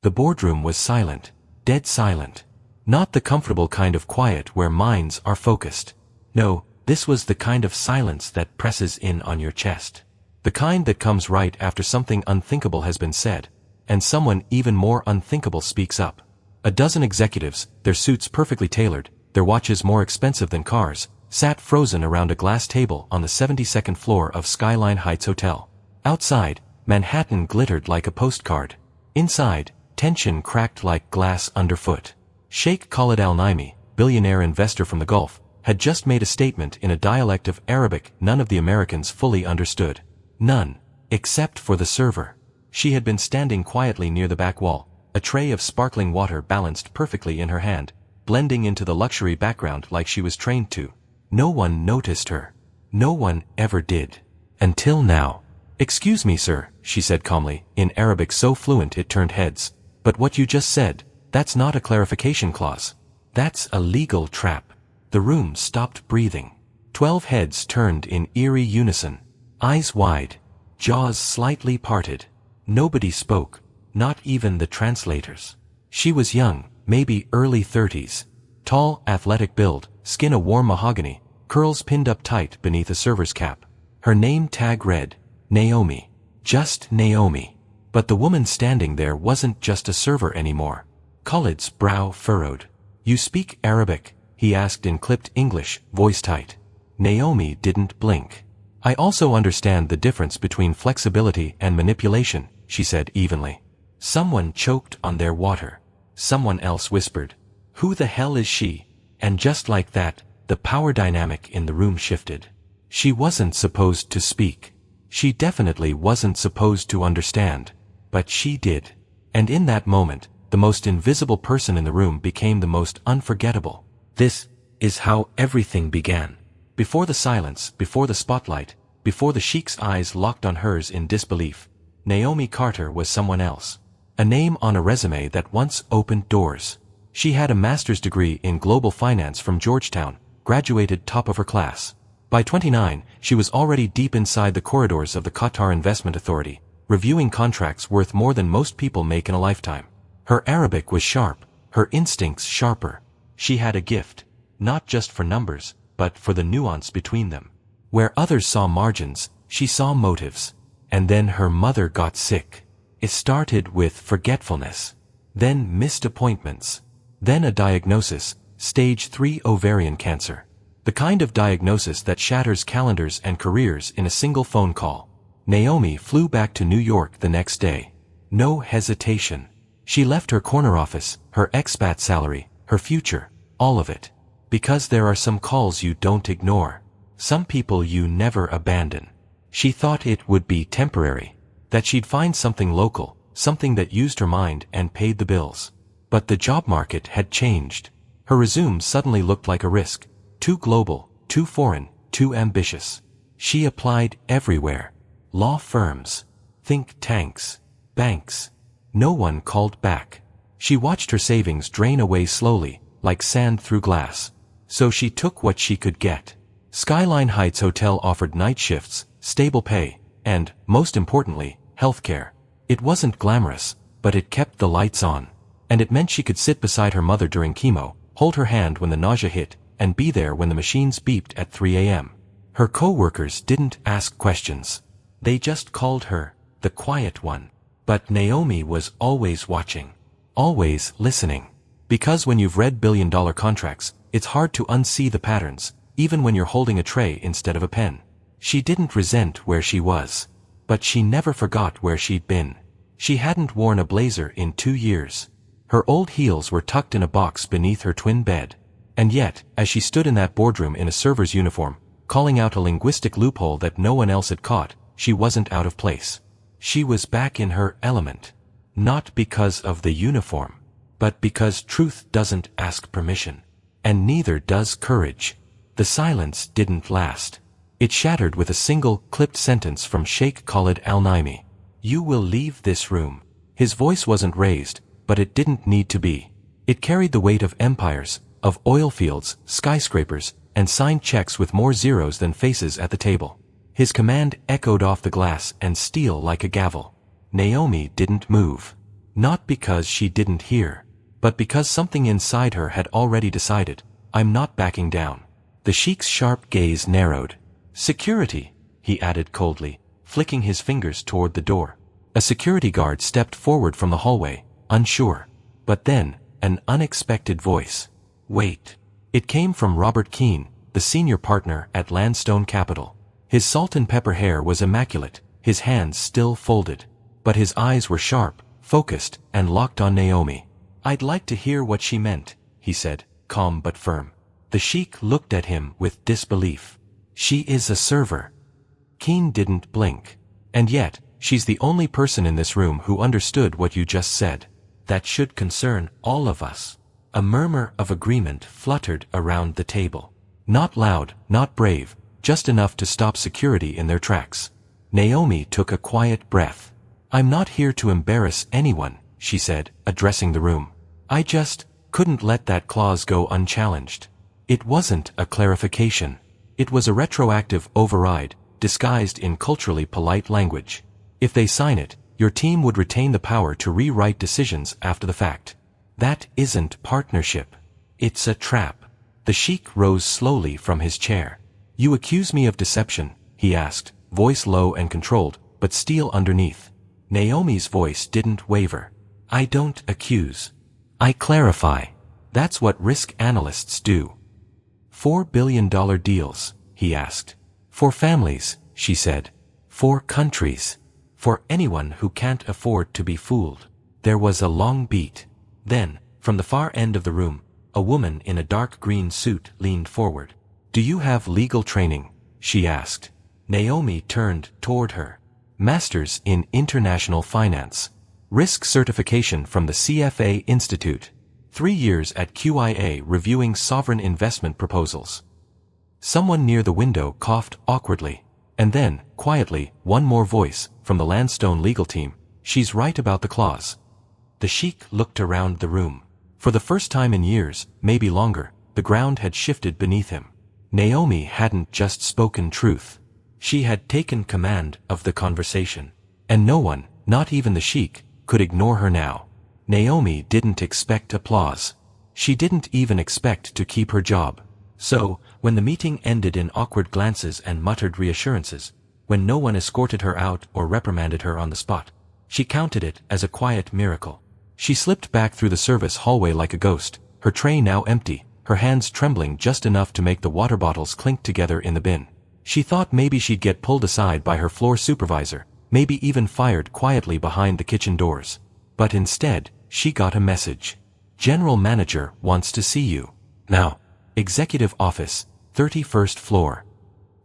The boardroom was silent, dead silent. Not the comfortable kind of quiet where minds are focused. No, this was the kind of silence that presses in on your chest. The kind that comes right after something unthinkable has been said, and someone even more unthinkable speaks up. A dozen executives, their suits perfectly tailored, their watches more expensive than cars, sat frozen around a glass table on the 72nd floor of Skyline Heights Hotel. Outside, Manhattan glittered like a postcard. Inside, tension cracked like glass underfoot. Sheikh Khalid Al-Naimi, billionaire investor from the Gulf, had just made a statement in a dialect of Arabic none of the Americans fully understood. None, except for the server. She had been standing quietly near the back wall, a tray of sparkling water balanced perfectly in her hand, blending into the luxury background like she was trained to. No one noticed her. No one ever did. Until now. "Excuse me, sir," she said calmly, in Arabic so fluent it turned heads. "But what you just said, that's not a clarification clause. That's a legal trap." The room stopped breathing. 12 heads turned in eerie unison. Eyes wide. Jaws slightly parted. Nobody spoke. Not even the translators. She was young, maybe early 30s. Tall, athletic build, skin a warm mahogany, curls pinned up tight beneath a server's cap. Her name tag read, Naomi. Just Naomi. But the woman standing there wasn't just a server anymore. Khalid's brow furrowed. "You speak Arabic?" he asked in clipped English, voice tight. Naomi didn't blink. "I also understand the difference between flexibility and manipulation," she said evenly. Someone choked on their water. Someone else whispered, "Who the hell is she?" And just like that, the power dynamic in the room shifted. She wasn't supposed to speak. She definitely wasn't supposed to understand. But she did. And in that moment, the most invisible person in the room became the most unforgettable. This is how everything began. Before the silence, before the spotlight, before the sheik's eyes locked on hers in disbelief, Naomi Carter was someone else. A name on a resume that once opened doors. She had a master's degree in global finance from Georgetown, graduated top of her class. By 29, she was already deep inside the corridors of the Qatar Investment Authority, reviewing contracts worth more than most people make in a lifetime. Her Arabic was sharp, her instincts sharper. She had a gift, not just for numbers, but for the nuance between them. Where others saw margins, she saw motives. And then her mother got sick. It started with forgetfulness. Then missed appointments. Then a diagnosis, stage 3 ovarian cancer. The kind of diagnosis that shatters calendars and careers in a single phone call. Naomi flew back to New York the next day. No hesitation. She left her corner office, her expat salary, her future, all of it. Because there are some calls you don't ignore. Some people you never abandon. She thought it would be temporary. That she'd find something local, something that used her mind and paid the bills. But the job market had changed. Her resume suddenly looked like a risk. Too global, too foreign, too ambitious. She applied everywhere. Law firms, think tanks, banks. No one called back. She watched her savings drain away slowly, like sand through glass. So she took what she could get. Skyline Heights Hotel offered night shifts, stable pay, and, most importantly, healthcare. It wasn't glamorous, but it kept the lights on. And it meant she could sit beside her mother during chemo, hold her hand when the nausea hit, and be there when the machines beeped at 3 a.m. Her co-workers didn't ask questions. They just called her the quiet one. But Naomi was always watching. Always listening. Because when you've read billion-dollar contracts, it's hard to unsee the patterns, even when you're holding a tray instead of a pen. She didn't resent where she was. But she never forgot where she'd been. She hadn't worn a blazer in 2 years. Her old heels were tucked in a box beneath her twin bed. And yet, as she stood in that boardroom in a server's uniform, calling out a linguistic loophole that no one else had caught, she wasn't out of place. She was back in her element. Not because of the uniform, but because truth doesn't ask permission. And neither does courage. The silence didn't last. It shattered with a single, clipped sentence from Sheikh Khalid Al-Naimi. "You will leave this room." His voice wasn't raised, but it didn't need to be. It carried the weight of empires, of oil fields, skyscrapers, and signed checks with more zeros than faces at the table. His command echoed off the glass and steel like a gavel. Naomi didn't move. Not because she didn't hear, but because something inside her had already decided, I'm not backing down. The sheik's sharp gaze narrowed. Security, he added coldly, flicking his fingers toward the door. A security guard stepped forward from the hallway, unsure. But then, an unexpected voice. Wait. It came from Robert Keene, the senior partner at Landstone Capital. His salt and pepper hair was immaculate, his hands still folded. But his eyes were sharp, focused, and locked on Naomi. I'd like to hear what she meant, he said, calm but firm. The sheik looked at him with disbelief. She is a server. Keene didn't blink. And yet, she's the only person in this room who understood what you just said. That should concern all of us. A murmur of agreement fluttered around the table. Not loud, not brave, just enough to stop security in their tracks. Naomi took a quiet breath. I'm not here to embarrass anyone, she said, addressing the room. I just couldn't let that clause go unchallenged. It wasn't a clarification. It was a retroactive override, disguised in culturally polite language. If they sign it, your team would retain the power to rewrite decisions after the fact. That isn't partnership. It's a trap. The sheik rose slowly from his chair. You accuse me of deception, he asked, voice low and controlled, but steel underneath. Naomi's voice didn't waver. I don't accuse. I clarify. That's what risk analysts do. $4 billion deals, he asked. For families, she said. For countries. For anyone who can't afford to be fooled. There was a long beat. Then, from the far end of the room, a woman in a dark green suit leaned forward. Do you have legal training? She asked. Naomi turned toward her. Masters in International Finance. Risk certification from the CFA Institute. 3 years at QIA reviewing sovereign investment proposals. Someone near the window coughed awkwardly. And then, quietly, one more voice, from the Landstone legal team. She's right about the clause. The sheik looked around the room. For the first time in years, maybe longer, the ground had shifted beneath him. Naomi hadn't just spoken truth. She had taken command of the conversation. And no one, not even the sheik, could ignore her now. Naomi didn't expect applause. She didn't even expect to keep her job. So, when the meeting ended in awkward glances and muttered reassurances, when no one escorted her out or reprimanded her on the spot, she counted it as a quiet miracle. She slipped back through the service hallway like a ghost, her tray now empty, her hands trembling just enough to make the water bottles clink together in the bin. She thought maybe she'd get pulled aside by her floor supervisor, maybe even fired quietly behind the kitchen doors. But instead, she got a message. General Manager wants to see you. Now. Executive Office, 31st floor.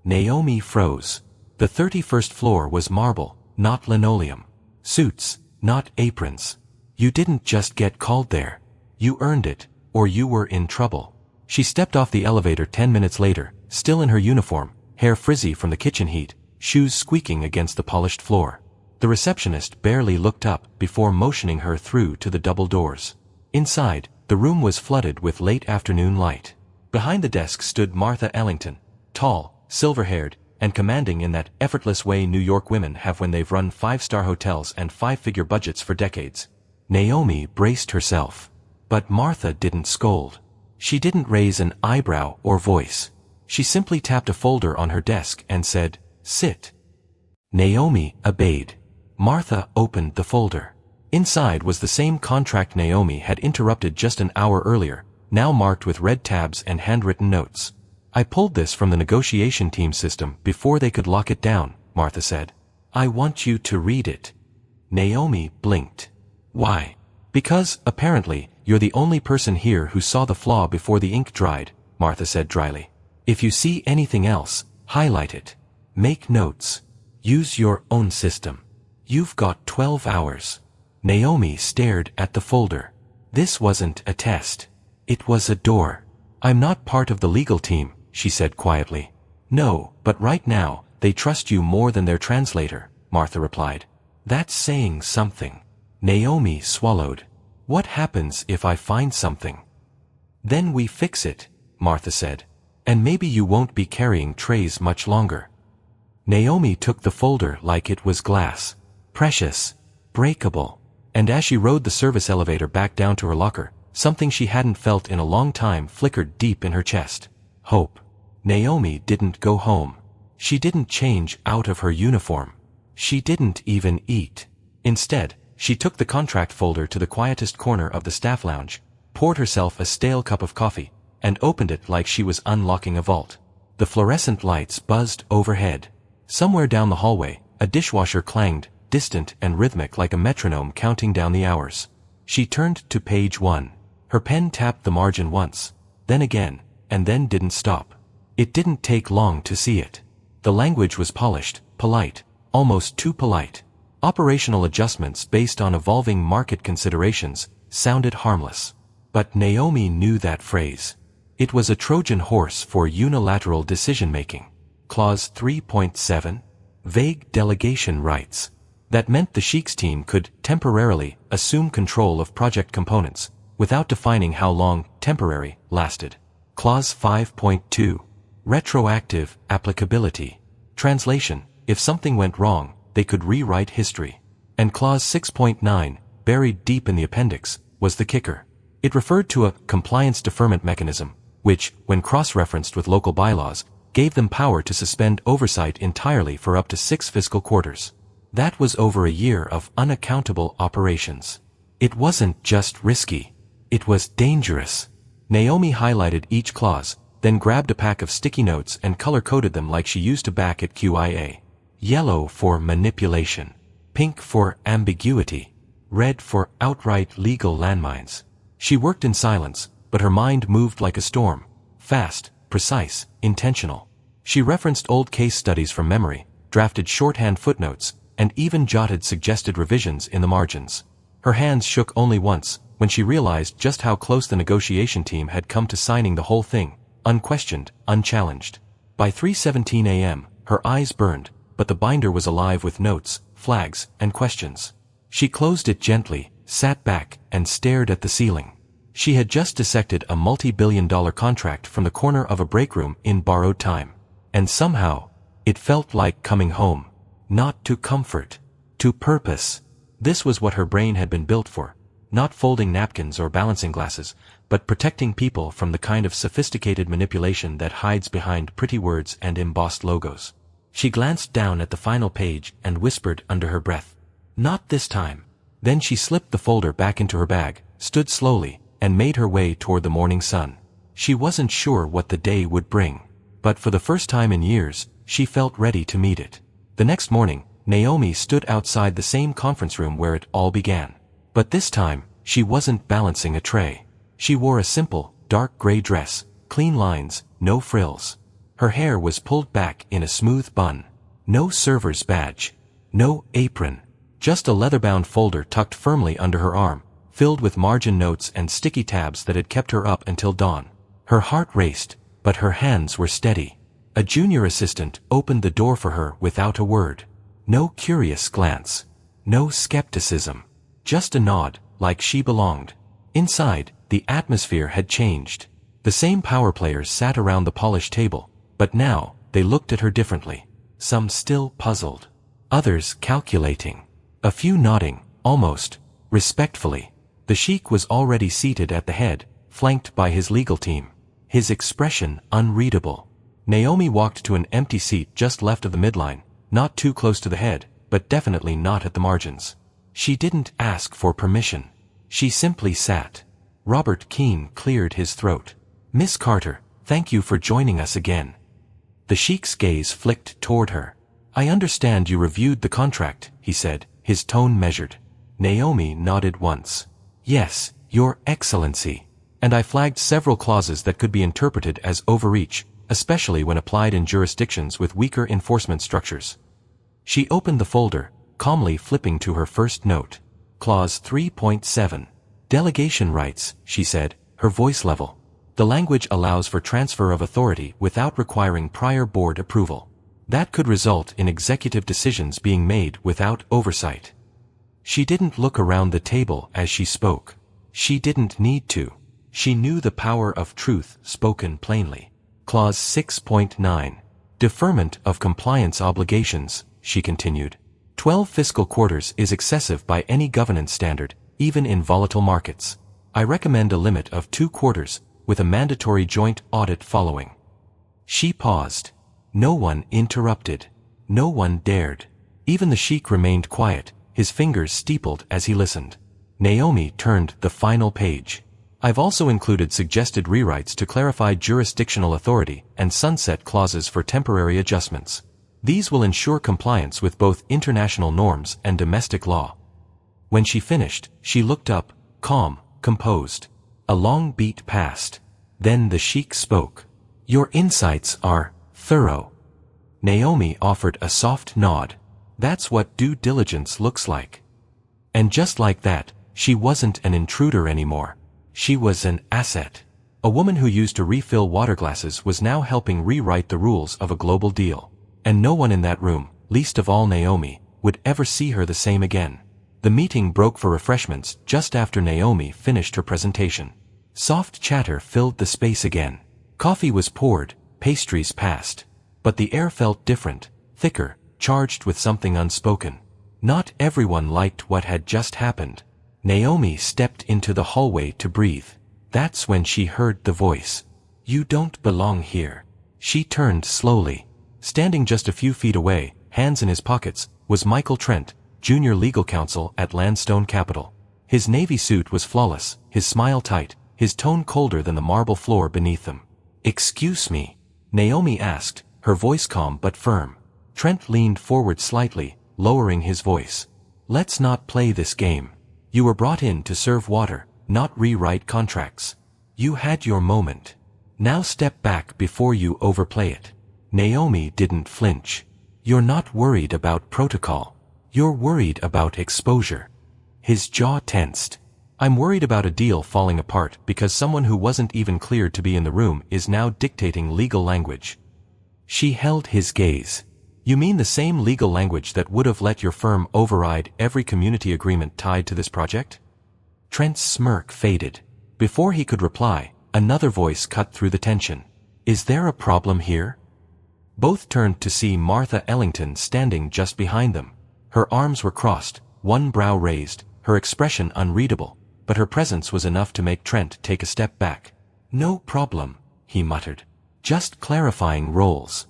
Naomi froze. The 31st floor was marble, not linoleum. Suits, not aprons. You didn't just get called there. You earned it, or you were in trouble. She stepped off the elevator 10 minutes later, still in her uniform, hair frizzy from the kitchen heat, shoes squeaking against the polished floor. The receptionist barely looked up before motioning her through to the double doors. Inside, the room was flooded with late afternoon light. Behind the desk stood Martha Ellington, tall, silver-haired, and commanding in that effortless way New York women have when they've run 5-star hotels and 5-figure budgets for decades. Naomi braced herself. But Martha didn't scold. She didn't raise an eyebrow or voice. She simply tapped a folder on her desk and said, "Sit." Naomi obeyed. Martha opened the folder. Inside was the same contract Naomi had interrupted just an hour earlier, now marked with red tabs and handwritten notes. I pulled this from the negotiation team system before they could lock it down, Martha said. I want you to read it. Naomi blinked. Why? Because, apparently, you're the only person here who saw the flaw before the ink dried, Martha said dryly. If you see anything else, highlight it. Make notes. Use your own system. You've got 12 hours. Naomi stared at the folder. This wasn't a test. It was a door. I'm not part of the legal team, she said quietly. No, but right now, they trust you more than their translator, Martha replied. That's saying something. Naomi swallowed. What happens if I find something? Then we fix it, Martha said. And maybe you won't be carrying trays much longer. Naomi took the folder like it was glass. Precious. Breakable. And as she rode the service elevator back down to her locker, something she hadn't felt in a long time flickered deep in her chest. Hope. Naomi didn't go home. She didn't change out of her uniform. She didn't even eat. Instead, she took the contract folder to the quietest corner of the staff lounge, poured herself a stale cup of coffee, and opened it like she was unlocking a vault. The fluorescent lights buzzed overhead. Somewhere down the hallway, a dishwasher clanged, distant and rhythmic like a metronome counting down the hours. She turned to page 1. Her pen tapped the margin once, then again, and then didn't stop. It didn't take long to see it. The language was polished, polite, almost too polite. Operational adjustments based on evolving market considerations sounded harmless. But Naomi knew that phrase. It was a Trojan horse for unilateral decision-making. Clause 3.7. Vague delegation rights. That meant the Sheik's team could temporarily assume control of project components, without defining how long temporary lasted. Clause 5.2. Retroactive applicability. Translation: if something went wrong, they could rewrite history. And Clause 6.9, buried deep in the appendix, was the kicker. It referred to a compliance deferment mechanism, which, when cross-referenced with local bylaws, gave them power to suspend oversight entirely for up to 6 fiscal quarters. That was over a year of unaccountable operations. It wasn't just risky. It was dangerous. Naomi highlighted each clause, then grabbed a pack of sticky notes and color-coded them like she used to back at QIA. Yellow for manipulation. Pink for ambiguity. Red for outright legal landmines. She worked in silence, but her mind moved like a storm. Fast, precise, intentional. She referenced old case studies from memory, drafted shorthand footnotes, and even jotted suggested revisions in the margins. Her hands shook only once, when she realized just how close the negotiation team had come to signing the whole thing, unquestioned, unchallenged. By 3:17 a.m., her eyes burned, but the binder was alive with notes, flags, and questions. She closed it gently, sat back, and stared at the ceiling. She had just dissected a multi-billion-dollar contract from the corner of a break room in borrowed time. And somehow, it felt like coming home. Not to comfort. To purpose. This was what her brain had been built for. Not folding napkins or balancing glasses, but protecting people from the kind of sophisticated manipulation that hides behind pretty words and embossed logos. She glanced down at the final page and whispered under her breath, "Not this time." Then she slipped the folder back into her bag, stood slowly, and made her way toward the morning sun. She wasn't sure what the day would bring, but for the first time in years, she felt ready to meet it. The next morning, Naomi stood outside the same conference room where it all began. But this time, she wasn't balancing a tray. She wore a simple, dark gray dress, clean lines, no frills. Her hair was pulled back in a smooth bun. No server's badge. No apron. Just a leather-bound folder tucked firmly under her arm, filled with margin notes and sticky tabs that had kept her up until dawn. Her heart raced, but her hands were steady. A junior assistant opened the door for her without a word. No curious glance. No skepticism. Just a nod, like she belonged. Inside, the atmosphere had changed. The same power players sat around the polished table, but now, they looked at her differently. Some still puzzled. Others calculating. A few nodding, almost respectfully. The Sheik was already seated at the head, flanked by his legal team. His expression unreadable. Naomi walked to an empty seat just left of the midline, not too close to the head, but definitely not at the margins. She didn't ask for permission. She simply sat. Robert Keane cleared his throat. "Miss Carter, thank you for joining us again." The Sheik's gaze flicked toward her. "I understand you reviewed the contract," he said, his tone measured. Naomi nodded once. "Yes, Your Excellency. And I flagged several clauses that could be interpreted as overreach, especially when applied in jurisdictions with weaker enforcement structures." She opened the folder, calmly flipping to her first note. Clause 3.7. Delegation rights, she said, her voice level. The language allows for transfer of authority without requiring prior board approval. That could result in executive decisions being made without oversight. She didn't look around the table as she spoke. She didn't need to. She knew the power of truth spoken plainly. Clause 6.9. Deferment of compliance obligations, she continued. 12 fiscal quarters is excessive by any governance standard, even in volatile markets. I recommend a limit of 2 quarters, with a mandatory joint audit following. She paused. No one interrupted. No one dared. Even the sheik remained quiet, his fingers steepled as he listened. Naomi turned the final page. I've also included suggested rewrites to clarify jurisdictional authority and sunset clauses for temporary adjustments. These will ensure compliance with both international norms and domestic law. When she finished, she looked up, calm, composed. A long beat passed. Then the sheik spoke. Your insights are thorough. Naomi offered a soft nod. That's what due diligence looks like. And just like that, she wasn't an intruder anymore. She was an asset. A woman who used to refill water glasses was now helping rewrite the rules of a global deal. And no one in that room, least of all Naomi, would ever see her the same again. The meeting broke for refreshments just after Naomi finished her presentation. Soft chatter filled the space again. Coffee was poured, pastries passed. But the air felt different, thicker, charged with something unspoken. Not everyone liked what had just happened. Naomi stepped into the hallway to breathe. That's when she heard the voice. You don't belong here. She turned slowly. Standing just a few feet away, hands in his pockets, was Michael Trent, junior legal counsel at Landstone Capital. His navy suit was flawless, his smile tight, his tone colder than the marble floor beneath them. Excuse me, Naomi asked, her voice calm but firm. Trent leaned forward slightly, lowering his voice. Let's not play this game. You were brought in to serve water, not rewrite contracts. You had your moment. Now step back before you overplay it. Naomi didn't flinch. You're not worried about protocol. You're worried about exposure. His jaw tensed. I'm worried about a deal falling apart because someone who wasn't even cleared to be in the room is now dictating legal language. She held his gaze. You mean the same legal language that would have let your firm override every community agreement tied to this project? Trent's smirk faded. Before he could reply, another voice cut through the tension. Is there a problem here? Both turned to see Martha Ellington standing just behind them. Her arms were crossed, one brow raised, her expression unreadable, but her presence was enough to make Trent take a step back. No problem, he muttered. Just clarifying roles.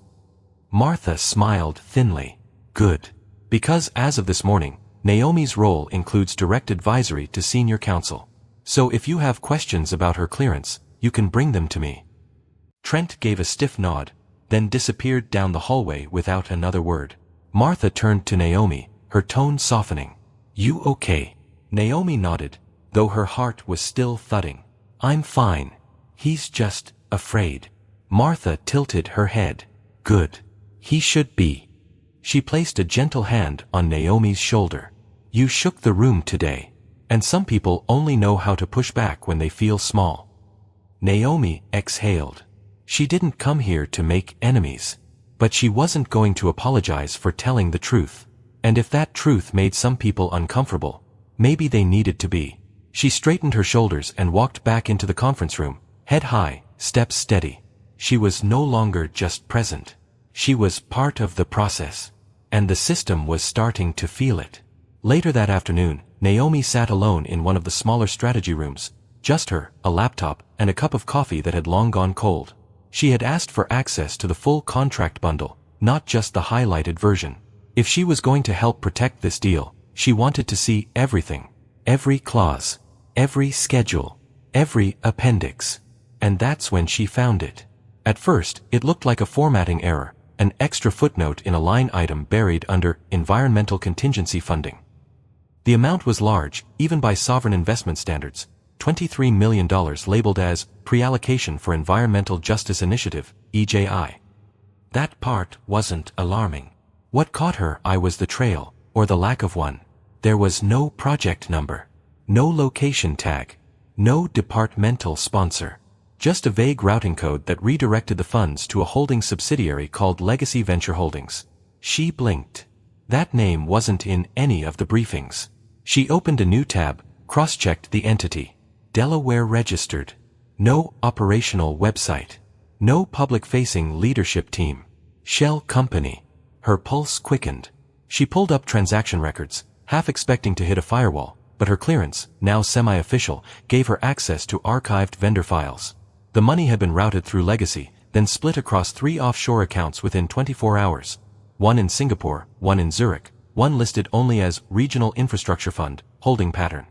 Martha smiled thinly. Good. Because as of this morning, Naomi's role includes direct advisory to senior counsel. So if you have questions about her clearance, you can bring them to me. Trent gave a stiff nod, then disappeared down the hallway without another word. Martha turned to Naomi, her tone softening. You okay? Naomi nodded, though her heart was still thudding. I'm fine. He's just afraid. Martha tilted her head. Good. He should be. She placed a gentle hand on Naomi's shoulder. You shook the room today. And some people only know how to push back when they feel small. Naomi exhaled. She didn't come here to make enemies. But she wasn't going to apologize for telling the truth. And if that truth made some people uncomfortable, maybe they needed to be. She straightened her shoulders and walked back into the conference room, head high, steps steady. She was no longer just present. She was part of the process. And the system was starting to feel it. Later that afternoon, Naomi sat alone in one of the smaller strategy rooms, just her, a laptop, and a cup of coffee that had long gone cold. She had asked for access to the full contract bundle, not just the highlighted version. If she was going to help protect this deal, she wanted to see everything. Every clause. Every schedule. Every appendix. And that's when she found it. At first, it looked like a formatting error, an extra footnote in a line item buried under environmental contingency funding. The amount was large, even by sovereign investment standards, $23 million labeled as Pre-allocation for Environmental Justice Initiative, EJI. That part wasn't alarming. What caught her eye was the trail, or the lack of one. There was no project number, no location tag, no departmental sponsor. Just a vague routing code that redirected the funds to a holding subsidiary called Legacy Venture Holdings. She blinked. That name wasn't in any of the briefings. She opened a new tab, cross-checked the entity. Delaware registered. No operational website. No public-facing leadership team. Shell company. Her pulse quickened. She pulled up transaction records, half expecting to hit a firewall, but her clearance, now semi-official, gave her access to archived vendor files. The money had been routed through Legacy, then split across 3 offshore accounts within 24 hours. One in Singapore, one in Zurich, one listed only as Regional Infrastructure Fund, holding pattern.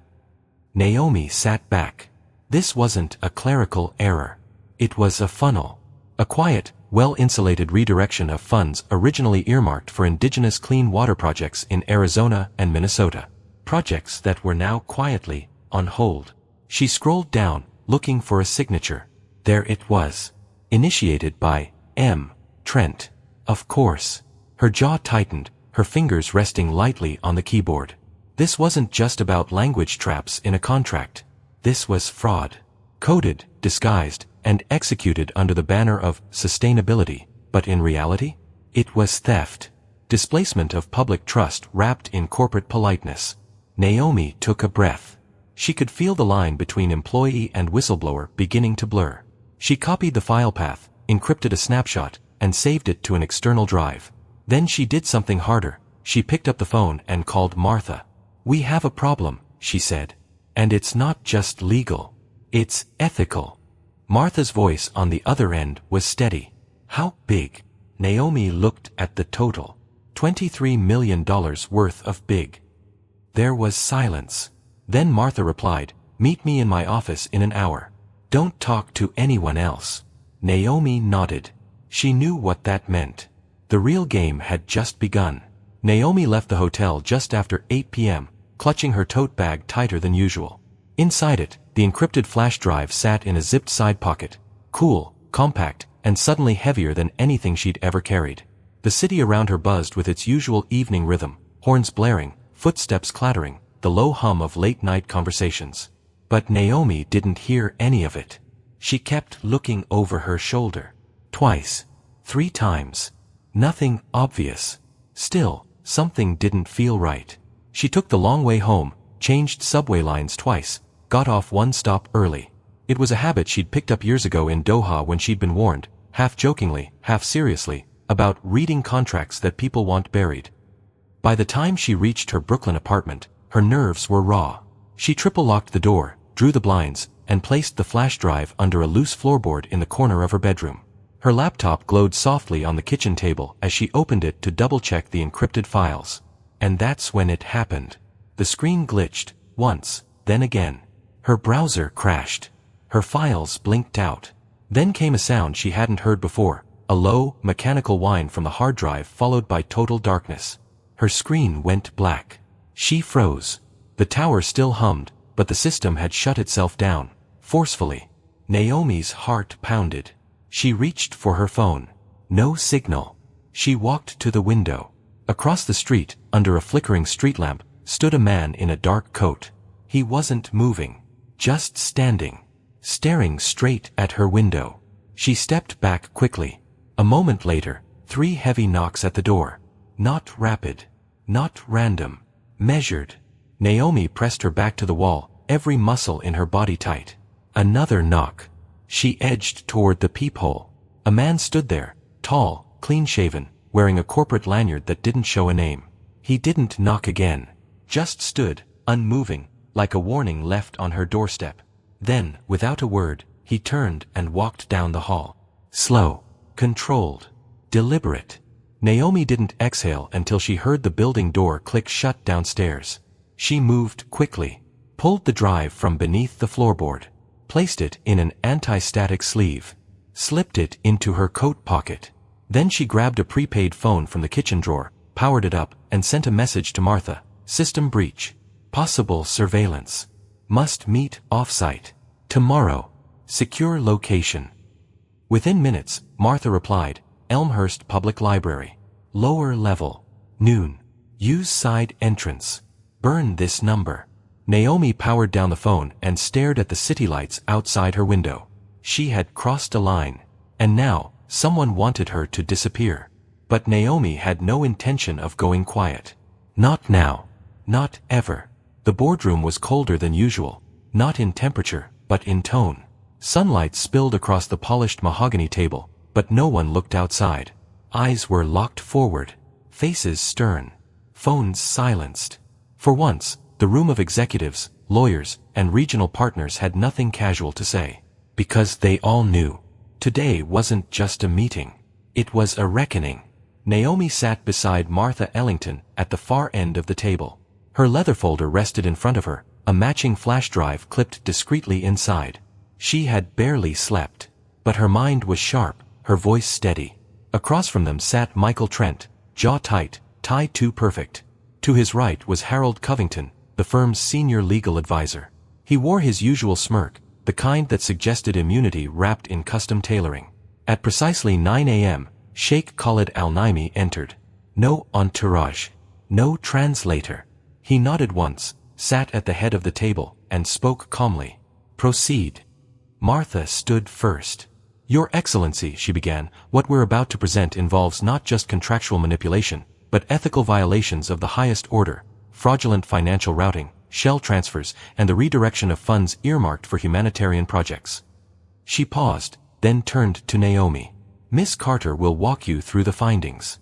Naomi sat back. This wasn't a clerical error. It was a funnel. A quiet, well-insulated redirection of funds originally earmarked for indigenous clean water projects in Arizona and Minnesota. Projects that were now quietly on hold. She scrolled down, looking for a signature. There it was. Initiated by M. Trent. Of course. Her jaw tightened, her fingers resting lightly on the keyboard. This wasn't just about language traps in a contract. This was fraud. Coded, disguised, and executed under the banner of sustainability, but in reality, it was theft. Displacement of public trust wrapped in corporate politeness. Naomi took a breath. She could feel the line between employee and whistleblower beginning to blur. She copied the file path, encrypted a snapshot, and saved it to an external drive. Then she did something harder. She picked up the phone and called Martha. "We have a problem," she said. "And it's not just legal. It's ethical." Martha's voice on the other end was steady. "How big?" Naomi looked at the total. $23 million worth of big. There was silence. Then Martha replied, "Meet me in my office in an hour. Don't talk to anyone else." Naomi nodded. She knew what that meant. The real game had just begun. Naomi left the hotel just after 8 p.m., clutching her tote bag tighter than usual. Inside it, the encrypted flash drive sat in a zipped side pocket, cool, compact, and suddenly heavier than anything she'd ever carried. The city around her buzzed with its usual evening rhythm, horns blaring, footsteps clattering, the low hum of late-night conversations. But Naomi didn't hear any of it. She kept looking over her shoulder. Twice. 3 times. Nothing obvious. Still, something didn't feel right. She took the long way home, changed subway lines twice, got off one stop early. It was a habit she'd picked up years ago in Doha when she'd been warned, half jokingly, half seriously, about reading contracts that people want buried. By the time she reached her Brooklyn apartment, her nerves were raw. She triple-locked the door, drew the blinds, and placed the flash drive under a loose floorboard in the corner of her bedroom. Her laptop glowed softly on the kitchen table as she opened it to double-check the encrypted files. And that's when it happened. The screen glitched, once, then again. Her browser crashed. Her files blinked out. Then came a sound she hadn't heard before, a low, mechanical whine from the hard drive followed by total darkness. Her screen went black. She froze. The tower still hummed, but the system had shut itself down, forcefully. Naomi's heart pounded. She reached for her phone. No signal. She walked to the window. Across the street, under a flickering street lamp, stood a man in a dark coat. He wasn't moving. Just standing. Staring straight at her window. She stepped back quickly. A moment later, 3 heavy knocks at the door. Not rapid. Not random. Measured. Naomi pressed her back to the wall, every muscle in her body tight. Another knock. She edged toward the peephole. A man stood there, tall, clean-shaven, wearing a corporate lanyard that didn't show a name. He didn't knock again. Just stood, unmoving, like a warning left on her doorstep. Then, without a word, he turned and walked down the hall. Slow, controlled, deliberate. Naomi didn't exhale until she heard the building door click shut downstairs. She moved quickly, pulled the drive from beneath the floorboard, placed it in an anti-static sleeve, slipped it into her coat pocket. Then she grabbed a prepaid phone from the kitchen drawer, powered it up, and sent a message to Martha. System breach. Possible surveillance. Must meet off-site. Tomorrow. Secure location. Within minutes, Martha replied, Elmhurst Public Library. Lower level. Noon. Use side entrance. Burn this number. Naomi powered down the phone and stared at the city lights outside her window. She had crossed a line. And now, someone wanted her to disappear. But Naomi had no intention of going quiet. Not now. Not ever. The boardroom was colder than usual, not in temperature, but in tone. Sunlight spilled across the polished mahogany table, but no one looked outside. Eyes were locked forward, faces stern. Phones silenced. For once, the room of executives, lawyers, and regional partners had nothing casual to say. Because they all knew. Today wasn't just a meeting. It was a reckoning. Naomi sat beside Martha Ellington at the far end of the table. Her leather folder rested in front of her, a matching flash drive clipped discreetly inside. She had barely slept. But her mind was sharp, her voice steady. Across from them sat Michael Trent, jaw tight, tie too perfect. To his right was Harold Covington, the firm's senior legal advisor. He wore his usual smirk, the kind that suggested immunity wrapped in custom tailoring. At precisely 9 a.m., Sheikh Khalid Al-Naimi entered. No entourage. No translator. He nodded once, sat at the head of the table, and spoke calmly. Proceed. Martha stood first. Your Excellency, she began, what we're about to present involves not just contractual manipulation, but ethical violations of the highest order, fraudulent financial routing, shell transfers, and the redirection of funds earmarked for humanitarian projects. She paused, then turned to Naomi. Miss Carter will walk you through the findings.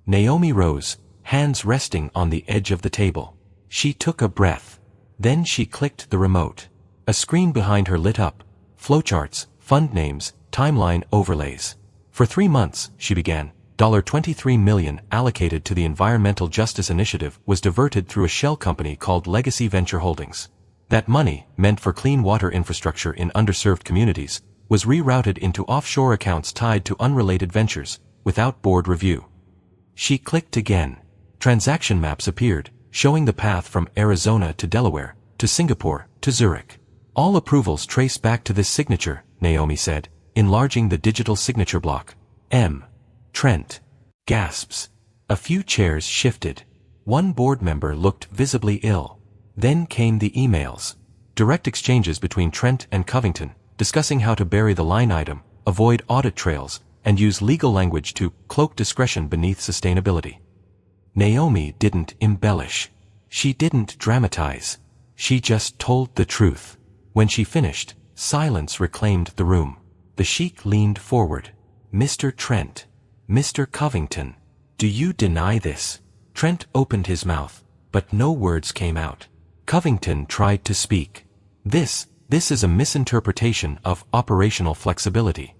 Naomi rose, hands resting on the edge of the table. She took a breath. Then she clicked the remote. A screen behind her lit up. Flowcharts, fund names, timeline overlays. For 3 months, she began, $23 million allocated to the Environmental Justice Initiative was diverted through a shell company called Legacy Venture Holdings. That money, meant for clean water infrastructure in underserved communities, was rerouted into offshore accounts tied to unrelated ventures, without board review. She clicked again. Transaction maps appeared, showing the path from Arizona to Delaware, to Singapore, to Zurich. All approvals trace back to this signature, Naomi said, enlarging the digital signature block. M. Trent. Gasps. A few chairs shifted. One board member looked visibly ill. Then came the emails. Direct exchanges between Trent and Covington, discussing how to bury the line item, avoid audit trails, and use legal language to cloak discretion beneath sustainability. Naomi didn't embellish. She didn't dramatize. She just told the truth. When she finished, silence reclaimed the room. The sheik leaned forward. Mr. Trent. Mr. Covington. Do you deny this? Trent opened his mouth, but no words came out. Covington tried to speak. This is a misinterpretation of operational flexibility.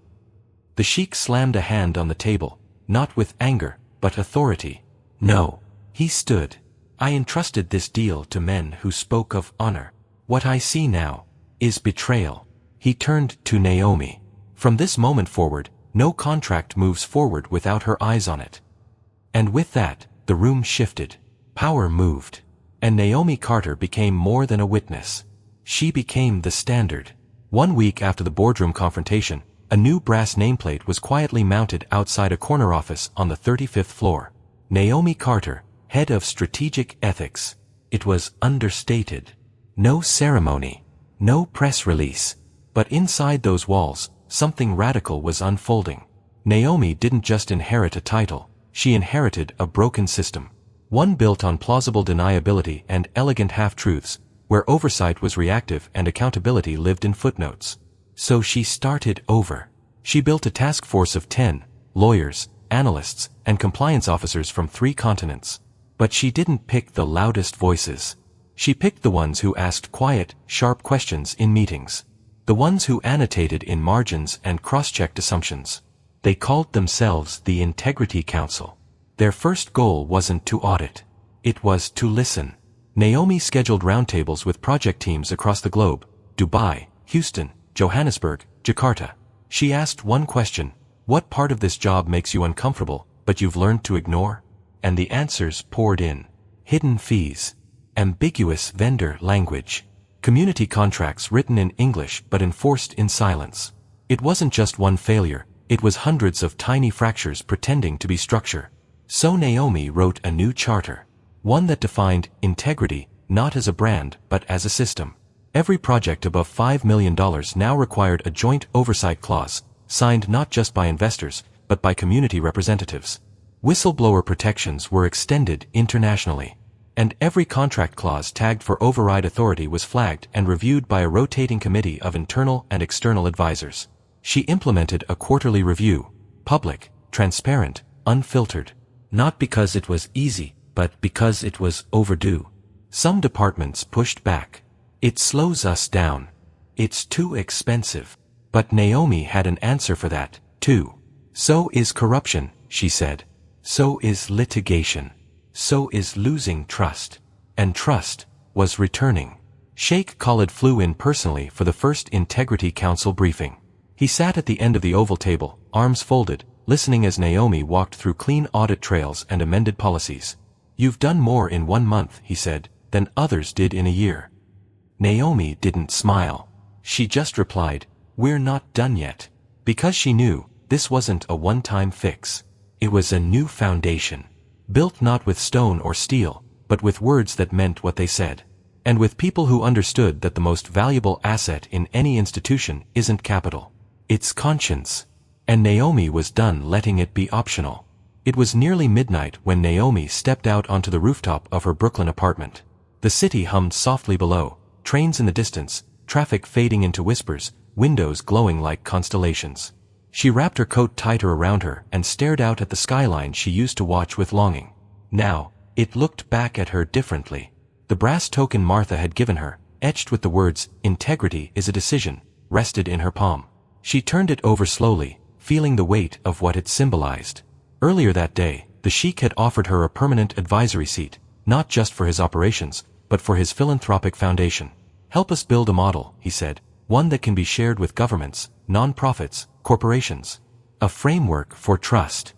The sheik slammed a hand on the table, not with anger, but authority. No. He stood. I entrusted this deal to men who spoke of honor. What I see now is betrayal. He turned to Naomi. From this moment forward, no contract moves forward without her eyes on it. And with that, the room shifted. Power moved. And Naomi Carter became more than a witness. She became the standard. 1 week after the boardroom confrontation, a new brass nameplate was quietly mounted outside a corner office on the 35th floor. Naomi Carter, head of strategic ethics. It was understated. No ceremony. No press release. But inside those walls, something radical was unfolding. Naomi didn't just inherit a title, she inherited a broken system. One built on plausible deniability and elegant half-truths, where oversight was reactive and accountability lived in footnotes. So she started over. She built a task force of 10 lawyers, analysts, and compliance officers from 3 continents. But she didn't pick the loudest voices. She picked the ones who asked quiet, sharp questions in meetings. The ones who annotated in margins and cross-checked assumptions. They called themselves the Integrity Council. Their first goal wasn't to audit. It was to listen. Naomi scheduled roundtables with project teams across the globe, Dubai, Houston, Johannesburg, Jakarta. She asked one question, what part of this job makes you uncomfortable, but you've learned to ignore? And the answers poured in. Hidden fees. Ambiguous vendor language. Community contracts written in English but enforced in silence. It wasn't just one failure, it was hundreds of tiny fractures pretending to be structure. So Naomi wrote a new charter. One that defined integrity, not as a brand, but as a system. Every project above $5 million now required a joint oversight clause, signed not just by investors, but by community representatives. Whistleblower protections were extended internationally. And every contract clause tagged for override authority was flagged and reviewed by a rotating committee of internal and external advisors. She implemented a quarterly review, public, transparent, unfiltered. Not because it was easy, but because it was overdue. Some departments pushed back. It slows us down. It's too expensive. But Naomi had an answer for that, too. So is corruption, she said. So is litigation. So is losing trust. And trust was returning. Sheikh Khalid flew in personally for the first Integrity Council briefing. He sat at the end of the oval table, arms folded, listening as Naomi walked through clean audit trails and amended policies. "You've done more in 1 month," he said, "than others did in a year." Naomi didn't smile. She just replied, "We're not done yet." Because she knew, this wasn't a one-time fix. It was a new foundation. Built not with stone or steel, but with words that meant what they said. And with people who understood that the most valuable asset in any institution isn't capital. It's conscience. And Naomi was done letting it be optional. It was nearly midnight when Naomi stepped out onto the rooftop of her Brooklyn apartment. The city hummed softly below, trains in the distance, traffic fading into whispers, windows glowing like constellations. She wrapped her coat tighter around her and stared out at the skyline she used to watch with longing. Now, it looked back at her differently. The brass token Martha had given her, etched with the words, "Integrity is a decision," rested in her palm. She turned it over slowly, feeling the weight of what it symbolized. Earlier that day, the sheik had offered her a permanent advisory seat, not just for his operations, but for his philanthropic foundation. "Help us build a model," he said, "one that can be shared with governments, non-profits, corporations. A framework for trust."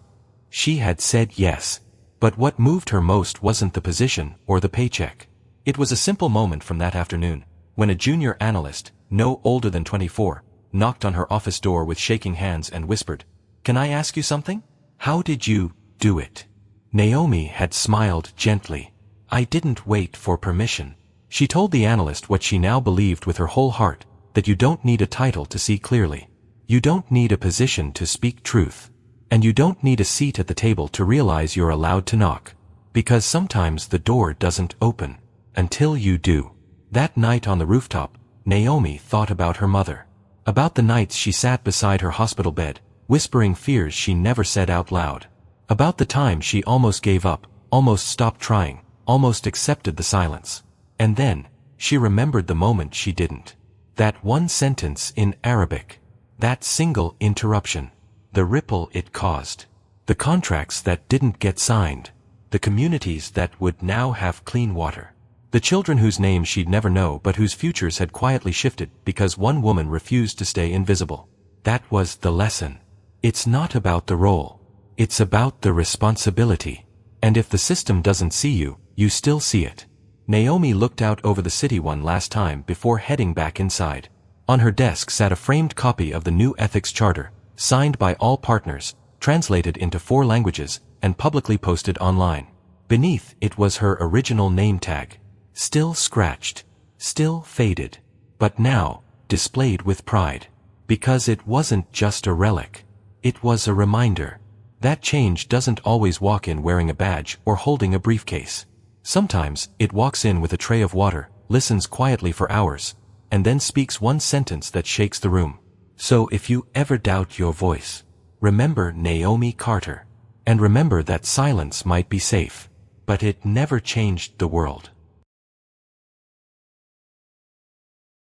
She had said yes. But what moved her most wasn't the position or the paycheck. It was a simple moment from that afternoon, when a junior analyst, no older than 24, knocked on her office door with shaking hands and whispered, "Can I ask you something? How did you do it?" Naomi had smiled gently. "I didn't wait for permission." She told the analyst what she now believed with her whole heart, that you don't need a title to see clearly. You don't need a position to speak truth. And you don't need a seat at the table to realize you're allowed to knock. Because sometimes the door doesn't open until you do. That night on the rooftop, Naomi thought about her mother. About the nights she sat beside her hospital bed, whispering fears she never said out loud. About the time she almost gave up, almost stopped trying, almost accepted the silence. And then, she remembered the moment she didn't. That one sentence in Arabic. That single interruption. The ripple it caused. The contracts that didn't get signed. The communities that would now have clean water. The children whose names she'd never know but whose futures had quietly shifted because one woman refused to stay invisible. That was the lesson. It's not about the role. It's about the responsibility. And if the system doesn't see you, you still see it. Naomi looked out over the city one last time before heading back inside. On her desk sat a framed copy of the new ethics charter, signed by all partners, translated into 4 languages, and publicly posted online. Beneath it was her original name tag. Still scratched. Still faded. But now, displayed with pride. Because it wasn't just a relic. It was a reminder. That change doesn't always walk in wearing a badge or holding a briefcase. Sometimes, it walks in with a tray of water, listens quietly for hours, and then speaks one sentence that shakes the room. So if you ever doubt your voice, remember Naomi Carter. And remember that silence might be safe, but it never changed the world.